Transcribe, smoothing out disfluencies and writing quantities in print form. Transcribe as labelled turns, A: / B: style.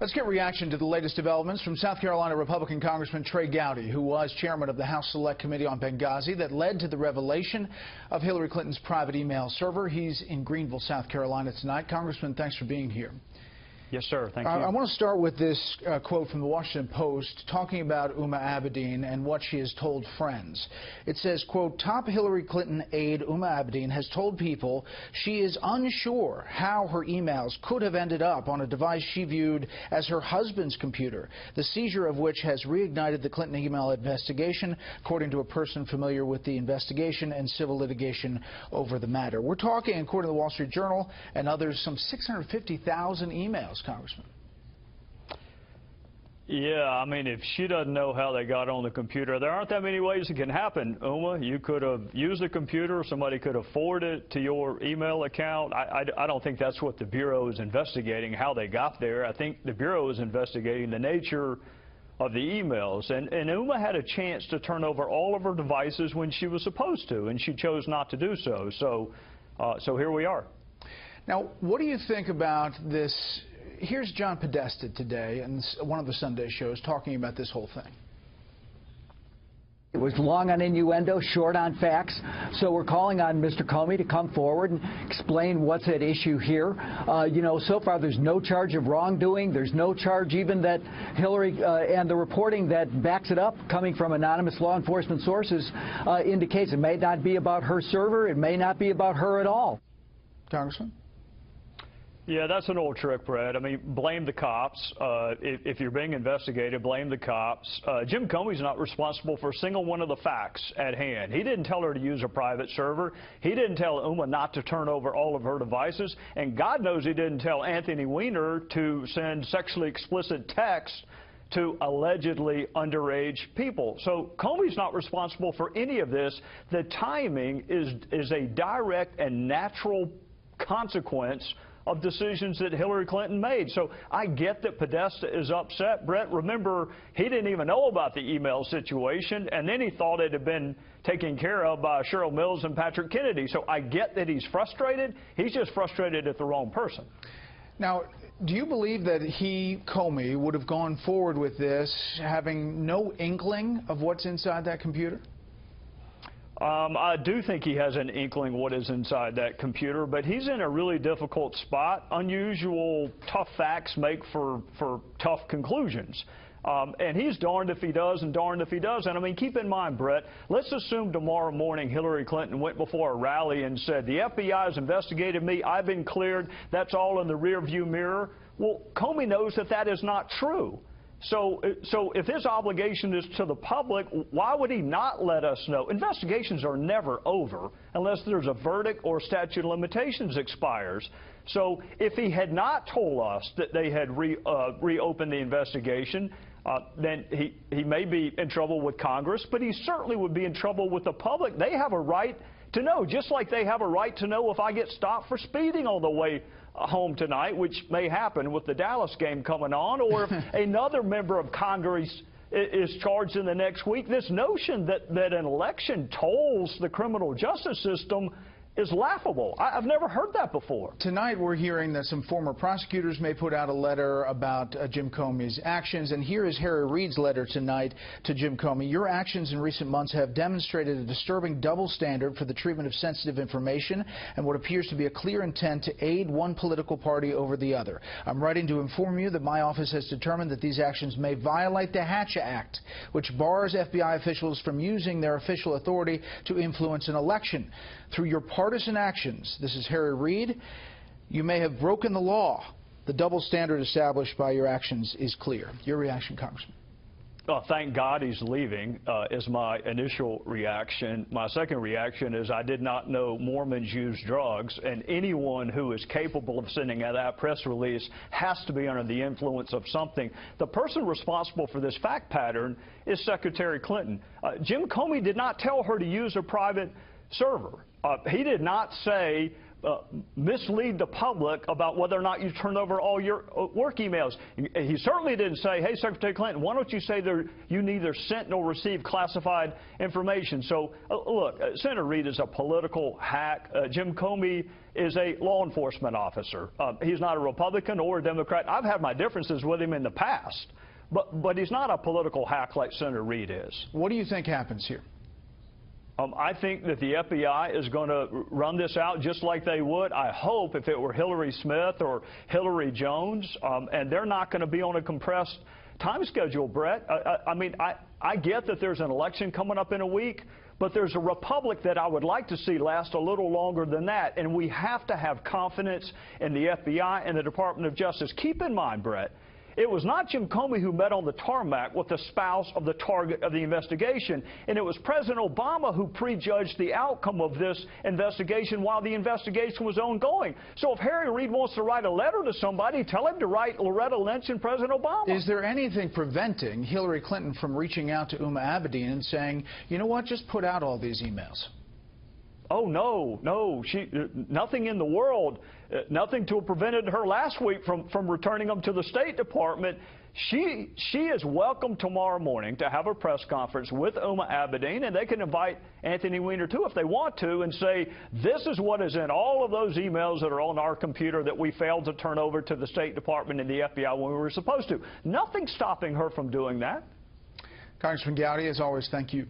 A: Let's get reaction to the latest developments from South Carolina Republican Congressman Trey Gowdy, who was chairman of the House Select Committee on Benghazi that led to the revelation of Hillary Clinton's private email server. He's in Greenville, South Carolina tonight. Congressman, thanks for being here.
B: Yes, sir. Thank you.
A: I want to start with this quote from the Washington Post talking about Huma Abedin and what she has told friends. It says, quote, top Hillary Clinton aide Huma Abedin has told people she is unsure how her emails could have ended up on a device she viewed as her husband's computer, the seizure of which has reignited the Clinton email investigation, according to a person familiar with the investigation and civil litigation over the matter. We're talking, according to the Wall Street Journal and others, some 650,000 emails. Congressman.
B: Yeah, I mean, if she doesn't know how they got on the computer, there aren't that many ways it can happen, Uma. You could have used the computer, somebody could have forwarded it to your email account. I don't think that's what the Bureau is investigating, how they got there. I think the Bureau is investigating the nature of the emails. And Uma had a chance to turn over all of her devices when she was supposed to, and she chose not to do so. So here we are.
A: Now, what do you think about this? Here's John Podesta today in one of the Sunday shows talking about this whole thing.
C: It was long on innuendo, short on facts, so we're calling on Mr. Comey to come forward and explain what's at issue here. You know, so far there's no charge of wrongdoing. There's no charge even that Hillary and the reporting that backs it up coming from anonymous law enforcement sources indicates it may not be about her server. It may not be about her at all.
A: Congressman?
B: Yeah, that's an old trick, Brett. I mean, blame the cops. If you're being investigated, blame the cops. Jim Comey's not responsible for a single one of the facts at hand. He didn't tell her to use a private server. He didn't tell Uma not to turn over all of her devices. And God knows he didn't tell Anthony Weiner to send sexually explicit texts to allegedly underage people. So Comey's not responsible for any of this. The timing is a direct and natural consequence of decisions that Hillary Clinton made. So I get that Podesta is upset. Brett, remember, he didn't even know about the email situation, and then he thought it had been taken care of by Cheryl Mills and Patrick Kennedy. So I get that he's frustrated. He's just frustrated at the wrong person.
A: Now, do you believe that Comey, would have gone forward with this having no inkling of what's inside that computer?
B: I do think he has an inkling what is inside that computer, but he's in a really difficult spot. Unusual, tough facts make for tough conclusions. And he's darned if he does and darned if he doesn't. I mean, keep in mind, Brett, let's assume tomorrow morning Hillary Clinton went before a rally and said, the FBI has investigated me, I've been cleared, that's all in the rearview mirror. Well, Comey knows that that is not true. So if his obligation is to the public, why would he not let us know? Investigations are never over unless there's a verdict or statute of limitations expires. So if he had not told us that they had reopened the investigation, then he may be in trouble with Congress, but he certainly would be in trouble with the public. They have a right to know, just like they have a right to know if I get stopped for speeding on the way home tonight, which may happen with the Dallas game coming on, or if another member of Congress is charged in the next week. This notion that an election tolls the criminal justice system is laughable. I've never heard that before.
A: Tonight we're hearing that some former prosecutors may put out a letter about Jim Comey's actions, and here is Harry Reid's letter tonight to Jim Comey. Your actions in recent months have demonstrated a disturbing double standard for the treatment of sensitive information and what appears to be a clear intent to aid one political party over the other. I'm writing to inform you that my office has determined that these actions may violate the Hatch Act, which bars FBI officials from using their official authority to influence an election. Through your partisan actions, this is Harry Reid, you may have broken the law. The double standard established by your actions is clear. Your reaction, Congressman?
B: Thank God he's leaving is my initial reaction. My second reaction is I did not know Mormons use drugs, and anyone who is capable of sending out that press release has to be under the influence of something. The person responsible for this fact pattern is Secretary Clinton. Jim Comey did not tell her to use a private server. He did not say, mislead the public about whether or not you turn over all your work emails. He certainly didn't say, hey, Secretary Clinton, why don't you say you neither sent nor received classified information? So, look, Senator Reid is a political hack. Jim Comey is a law enforcement officer. He's not a Republican or a Democrat. I've had my differences with him in the past, but he's not a political hack like Senator Reid is.
A: What do you think happens here?
B: I think that the FBI is going to run this out just like they would, I hope, if it were Hillary Smith or Hillary Jones, and they're not going to be on a compressed time schedule, Brett. I mean, I get that there's an election coming up in a week, but there's a republic that I would like to see last a little longer than that, and we have to have confidence in the FBI and the Department of Justice. Keep in mind, Brett, it was not Jim Comey who met on the tarmac with the spouse of the target of the investigation, and it was President Obama who prejudged the outcome of this investigation while the investigation was ongoing. So if Harry Reid wants to write a letter to somebody, tell him to write Loretta Lynch and President Obama.
A: Is there anything preventing Hillary Clinton from reaching out to Uma Abedin and saying, you know what, just put out all these emails?
B: Oh, no, nothing in the world, nothing to have prevented her last week from returning them to the State Department. She is welcome tomorrow morning to have a press conference with Uma Abedin, and they can invite Anthony Weiner, too, if they want to, and say, this is what is in all of those emails that are on our computer that we failed to turn over to the State Department and the FBI when we were supposed to. Nothing stopping her from doing that.
A: Congressman Gowdy, as always, thank you.